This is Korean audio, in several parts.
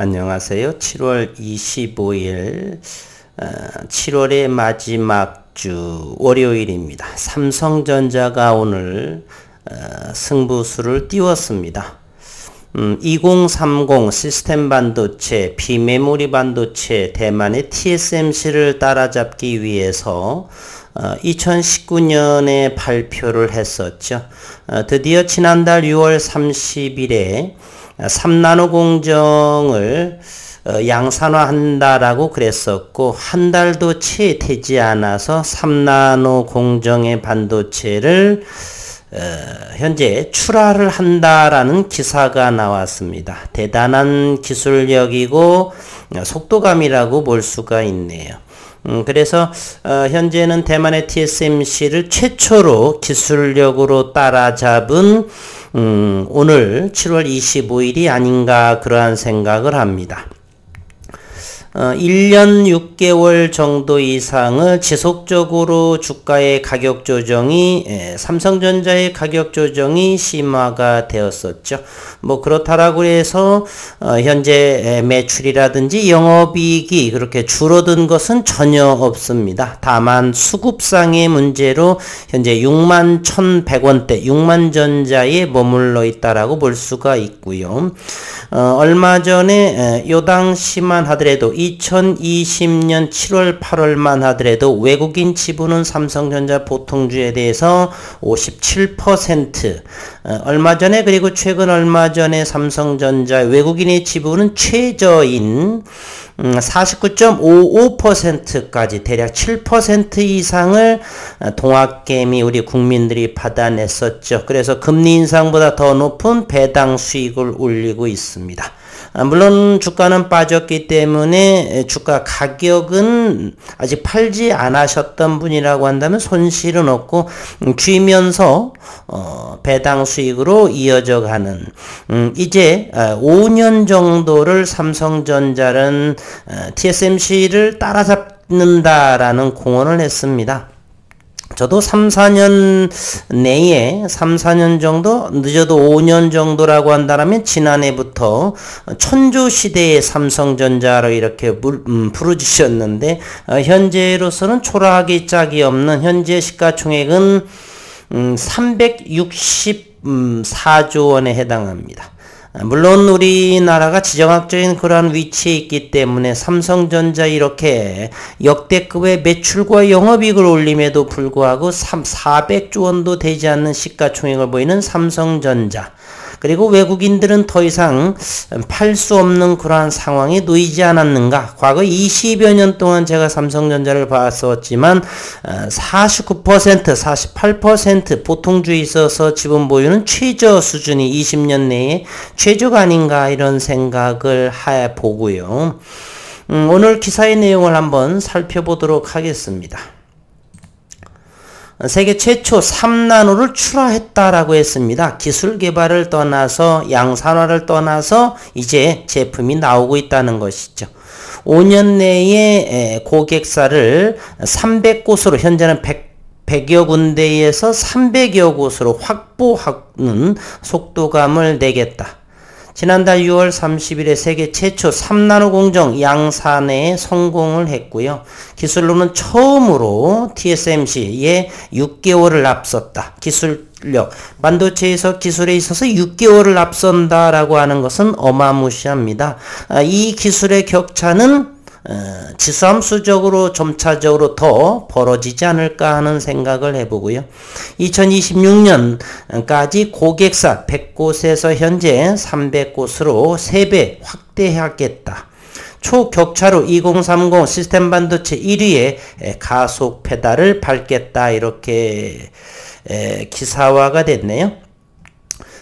안녕하세요. 7월 25일 7월의 마지막 주 월요일입니다. 삼성전자가 오늘 승부수를 띄웠습니다. 2030 시스템 반도체, 비메모리 반도체 대만의 TSMC를 따라잡기 위해서 2019년에 발표를 했었죠. 드디어 지난달 6월 30일에 3나노 공정을 양산화한다라고 그랬었고, 한 달도 채 되지 않아서 3나노 공정의 반도체를 현재 출하를 한다라는 기사가 나왔습니다. 대단한 기술력이고 속도감이라고 볼 수가 있네요. 그래서 현재는 대만의 TSMC를 최초로 기술력으로 따라잡은 오늘 7월 25일이 아닌가 그러한 생각을 합니다. 1년 6개월 정도 이상을 지속적으로 주가의 가격 조정이 삼성전자의 가격 조정이 심화가 되었었죠. 뭐 그렇다라고 해서 현재 매출이라든지 영업이익이 그렇게 줄어든 것은 전혀 없습니다. 다만 수급상의 문제로 현재 61,100원대 6만전자에 머물러 있다라고 볼 수가 있고요. 얼마 전에 요 당시만 하더라도 2020년 7월 8월만 하더라도 외국인 지분은 삼성전자 보통주에 대해서 57%, 얼마 전에 그리고 최근 얼마 전에 삼성전자 외국인의 지분은 최저인 49.55%까지 대략 7% 이상을 동학개미 우리 국민들이 받아냈었죠. 그래서 금리 인상보다 더 높은 배당 수익을 올리고 있습니다. 물론 주가는 빠졌기 때문에 주가 가격은 아직 팔지 않으셨던 분이라고 한다면 손실은 없고 쥐면서 배당 수익으로 이어져 가는, 이제 5년 정도를 삼성전자는 TSMC를 따라잡는다라는 공언을 했습니다. 저도 3-4년 내에 3-4년 정도, 늦어도 5년 정도라고 한다면 지난해부터 천조시대의 삼성전자로 이렇게 부르짖었는데, 현재로서는 초라하기 짝이 없는 현재 시가총액은 364조 원에 해당합니다. 물론 우리나라가 지정학적인 그러한 위치에 있기 때문에 삼성전자 이렇게 역대급의 매출과 영업이익을 올림에도 불구하고 400조 원도 되지 않는 시가총액을 보이는 삼성전자, 그리고 외국인들은 더 이상 팔 수 없는 그러한 상황에 놓이지 않았는가. 과거 20여 년 동안 제가 삼성전자를 봤었지만 49%, 48% 보통주에 있어서 지분 보유는 최저 수준이 20년 내에 최저가 아닌가 이런 생각을 해보고요. 오늘 기사의 내용을 한번 살펴보도록 하겠습니다. 세계 최초 3나노를 출하했다라고 했습니다. 기술 개발을 떠나서 양산화를 떠나서 이제 제품이 나오고 있다는 것이죠. 5년 내에 고객사를 300곳으로 현재는 100여 군데에서 300여 곳으로 확보하는 속도감을 내겠다. 지난달 6월 30일에 세계 최초 3나노 공정 양산에 성공을 했고요. 기술로는 처음으로 TSMC에 6개월을 앞섰다. 기술력, 반도체에서 기술에 있어서 6개월을 앞선다라고 하는 것은 어마무시합니다. 이 기술의 격차는 지수함수적으로 점차적으로 더 벌어지지 않을까 하는 생각을 해보고요. 2026년까지 고객사 100곳에서 현재 300곳으로 3배 확대하겠다. 초격차로 2030 시스템 반도체 1위에 가속 페달을 밟겠다. 이렇게 기사화가 됐네요.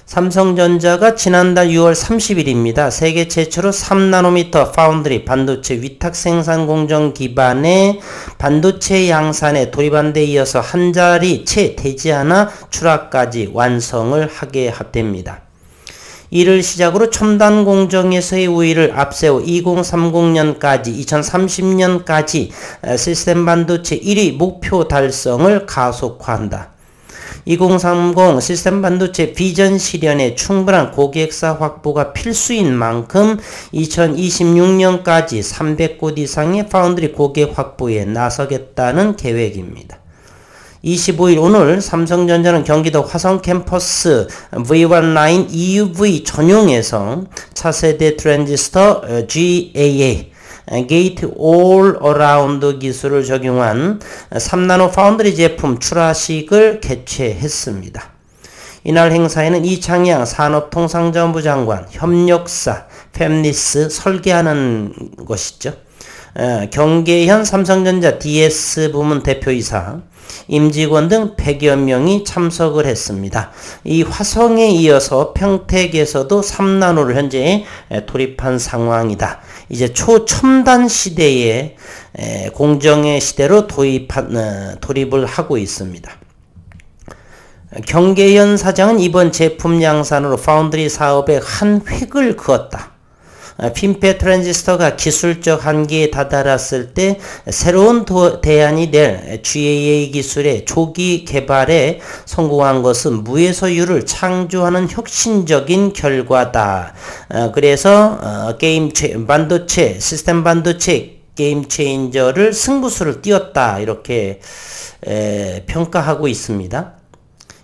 삼성전자가 지난달 6월 30일입니다. 세계 최초로 3나노미터 파운드리 반도체 위탁 생산 공정 기반의 반도체 양산에 돌입한 데 이어서 한 달이 채 되지 않아 출하까지 완성을 하게 됩니다. 이를 시작으로 첨단 공정에서의 우위를 앞세워 2030년까지 2030년까지 시스템 반도체 1위 목표 달성을 가속화한다. 2030 시스템 반도체 비전 실현에 충분한 고객사 확보가 필수인 만큼 2026년까지 300곳 이상의 파운드리 고객 확보에 나서겠다는 계획입니다. 25일 오늘 삼성전자는 경기도 화성 캠퍼스 V19 EUV 전용에서 차세대 트랜지스터 GAA 게이트 올 어라운드 기술을 적용한 3나노 파운드리 제품 출하식을 개최했습니다. 이날 행사에는 이창양 산업통상자원부 장관, 협력사, 팹리스 설계하는 것이죠. 경계현 삼성전자 DS 부문 대표이사, 임직원 등 100여 명이 참석을 했습니다. 이 화성에 이어서 평택에서도 3나노를 현재 돌입한 상황이다. 이제 초첨단 시대에 공정의 시대로 돌입을 하고 있습니다. 경계현 사장은 이번 제품 양산으로 파운드리 사업에 한 획을 그었다. 핀펫 트랜지스터가 기술적 한계에 다다랐을 때 새로운 대안이 될 GAA 기술의 조기 개발에 성공한 것은 무에서유를 창조하는 혁신적인 결과다. 그래서 시스템 반도체 게임 체인저를 승부수를 띄웠다. 이렇게 평가하고 있습니다.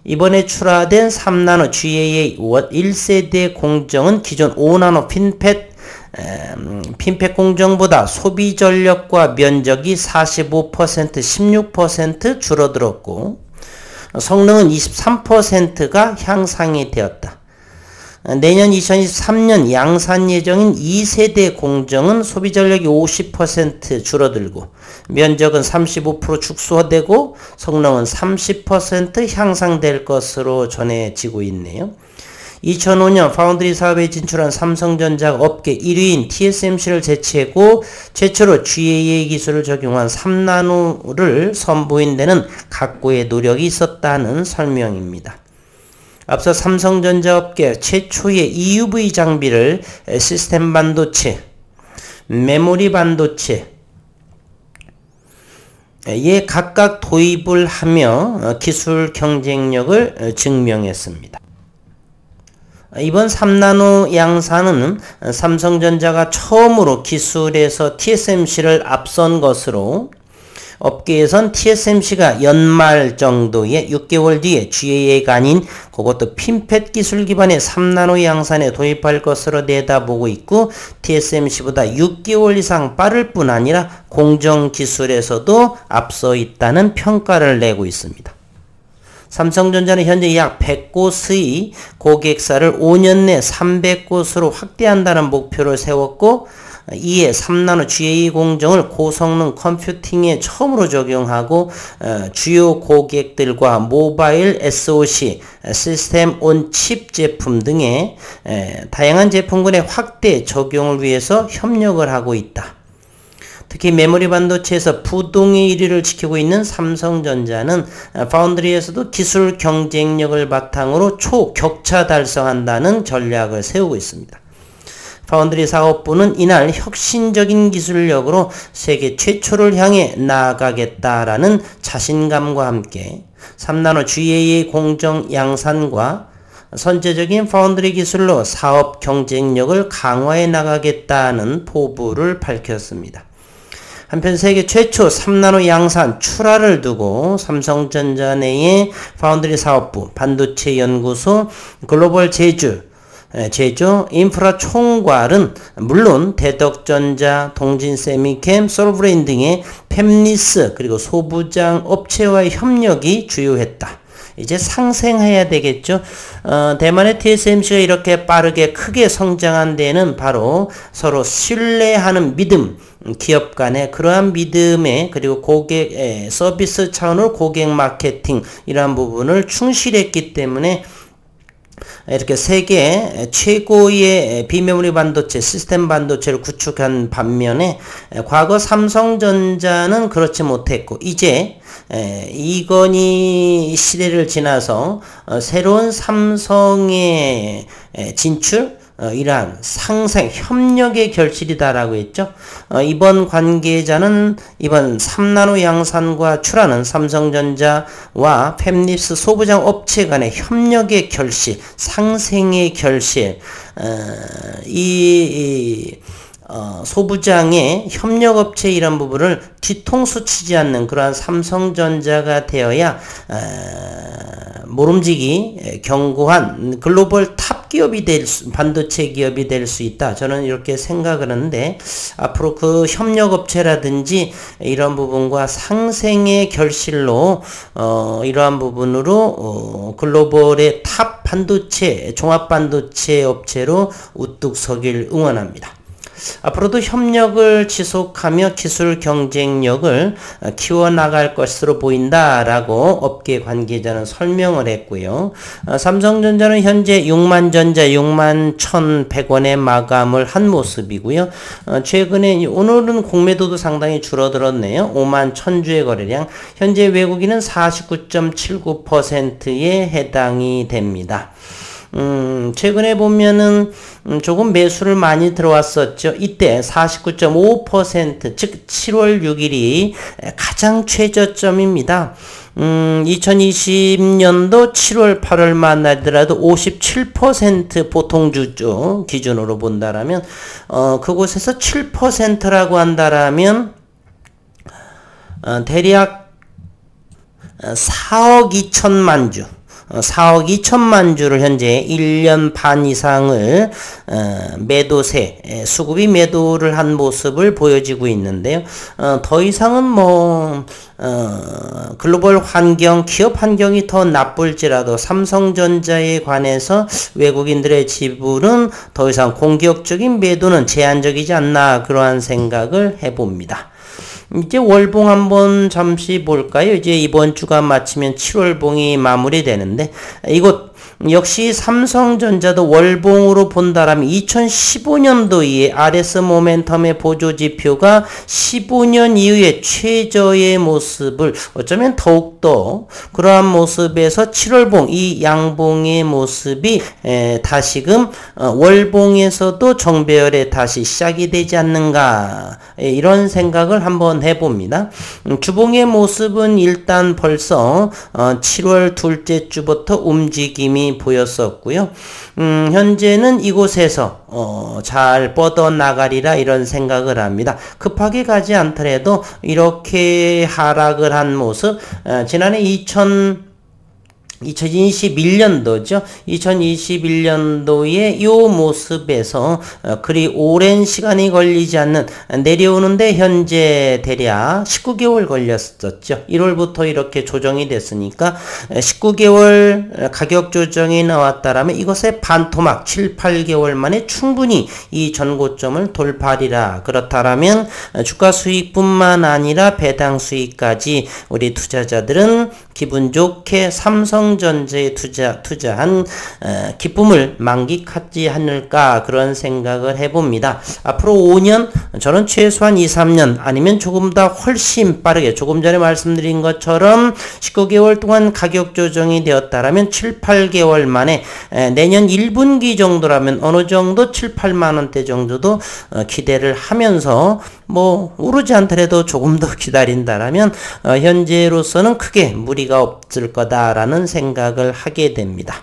이번에 출하된 3나노 GAA 1세대 공정은 기존 5나노 핀펫 공정보다 소비 전력과 면적이 45%, 16% 줄어들었고 성능은 23%가 향상이 되었다. 내년 2023년 양산 예정인 2세대 공정은 소비 전력이 50% 줄어들고 면적은 35% 축소되고 성능은 30% 향상될 것으로 전해지고 있네요. 2005년 파운드리 사업에 진출한 삼성전자가 업계 1위인 TSMC를 제치고 최초로 GAA 기술을 적용한 3나노를 선보인 데는 각고의 노력이 있었다는 설명입니다. 앞서 삼성전자 업계 최초의 EUV 장비를 시스템 반도체, 메모리 반도체에 각각 도입을 하며 기술 경쟁력을 증명했습니다. 이번 3나노 양산은 삼성전자가 처음으로 기술에서 TSMC를 앞선 것으로 업계에선 TSMC가 연말 정도에 6개월 뒤에 GAA가 아닌 그것도 핀펫 기술 기반의 3나노 양산에 도입할 것으로 내다보고 있고 TSMC보다 6개월 이상 빠를 뿐 아니라 공정 기술에서도 앞서 있다는 평가를 내고 있습니다. 삼성전자는 현재 약 100곳의 고객사를 5년 내 300곳으로 확대한다는 목표를 세웠고 이에 3나노 GAA 공정을 고성능 컴퓨팅에 처음으로 적용하고 주요 고객들과 모바일 SoC, 시스템 온 칩 제품 등의 다양한 제품군의 확대 적용을 위해서 협력을 하고 있다. 특히 메모리 반도체에서 부동의 1위를 지키고 있는 삼성전자는 파운드리에서도 기술 경쟁력을 바탕으로 초격차 달성한다는 전략을 세우고 있습니다. 파운드리 사업부는 이날 혁신적인 기술력으로 세계 최초를 향해 나아가겠다라는 자신감과 함께 3나노 GAA 공정 양산과 선제적인 파운드리 기술로 사업 경쟁력을 강화해 나가겠다는 포부를 밝혔습니다. 한편 세계 최초 3나노 양산 출하를 두고 삼성전자 내의 파운드리 사업부, 반도체 연구소, 글로벌 제조, 인프라 총괄은 물론 대덕전자, 동진세미캠, 솔브레인 등의 팹리스 그리고 소부장 업체와의 협력이 주요했다. 이제 상생해야 되겠죠. 대만의 TSMC가 이렇게 빠르게 크게 성장한 데는 바로 서로 신뢰하는 믿음, 기업 간의 그러한 믿음에 그리고 고객 서비스 차원으로 고객 마케팅 이러한 부분을 충실했기 때문에 이렇게 세계 최고의 비메모리 반도체, 시스템 반도체를 구축한 반면에 과거 삼성전자는 그렇지 못했고 이제 이건희 시대를 지나서 새로운 삼성의 진출, 이러한 상생, 협력의 결실이다라고 했죠. 이번 관계자는 이번 3나노 양산과 출하는 삼성전자와 팹립스 소부장 업체 간의 협력의 결실, 상생의 결실, 소부장의 협력업체 이런 부분을 뒤통수 치지 않는 그러한 삼성전자가 되어야 모름지기 견고한 글로벌 탑 기업이 반도체 기업이 될 수 있다. 저는 이렇게 생각을 하는데 앞으로 그 협력업체라든지 이런 부분과 상생의 결실로 이러한 부분으로 글로벌의 탑 반도체 종합 반도체 업체로 우뚝 서길 응원합니다. 앞으로도 협력을 지속하며 기술 경쟁력을 키워나갈 것으로 보인다라고 업계 관계자는 설명을 했고요. 삼성전자는 현재 6만 전자 6만 1,100원에 마감을 한 모습이고요. 최근에 오늘은 공매도도 상당히 줄어들었네요. 5만 1,000주의 거래량, 현재 외국인은 49.79%에 해당이 됩니다. 최근에 보면은 조금 매수를 많이 들어왔었죠. 이때 49.5%, 즉 7월 6일이 가장 최저점입니다. 2020년도 7월 8월만 하더라도 57% 보통주죠. 기준으로 본다라면 그곳에서 7%라고 한다라면 대략 4억 2천만 주 4억 2천만 주를 현재 1년 반 이상을 매도세, 수급이 매도를 한 모습을 보여지고 있는데요. 더 이상은 글로벌 환경, 기업 환경이 더 나쁠지라도 삼성전자에 관해서 외국인들의 지분은 더 이상 공격적인 매도는 제한적이지 않나 그러한 생각을 해봅니다. 이제 월봉 한번 잠시 볼까요? 이제 이번 주가 마치면 7월봉이 마무리되는데 이곳 역시 삼성전자도 월봉으로 본다라면 2015년도에 RS 모멘텀의 보조지표가 15년 이후에 최저의 모습을 어쩌면 더욱더 그러한 모습에서 7월봉 이 양봉의 모습이 다시금 월봉에서도 정배열에 다시 시작이 되지 않는가 이런 생각을 한번 해봅니다. 주봉의 모습은 일단 벌써 7월 둘째 주부터 움직임이 보였었고요. 현재는 이곳에서 잘 뻗어나가리라 이런 생각을 합니다. 급하게 가지 않더라도 이렇게 하락을 한 모습, 지난해 2021년도죠. 2021년도의 이 모습에서 그리 오랜 시간이 걸리지 않는 내려오는데 현재 대략 19개월 걸렸었죠. 1월부터 이렇게 조정이 됐으니까 19개월 가격 조정이 나왔다라면 이것의 반토막 7, 8개월 만에 충분히 이 전고점을 돌파하리라. 그렇다라면 주가 수익뿐만 아니라 배당 수익까지 우리 투자자들은 기분 좋게 삼성전자에 투자한 기쁨을 만끽하지 않을까 그런 생각을 해봅니다. 앞으로 5년 저는 최소한 2, 3년 아니면 조금 더 훨씬 빠르게 조금 전에 말씀드린 것처럼 19개월 동안 가격 조정이 되었다라면 7, 8개월 만에 내년 1분기 정도라면 어느 정도 7, 8만 원대 정도도 기대를 하면서 오르지 않더라도 조금 더 기다린다라면 현재로서는 크게 무리가 없을 거다라는 생각을 하게 됩니다.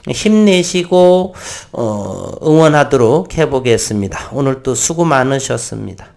힘내시고 응원하도록 해보겠습니다. 오늘 또 수고 많으셨습니다.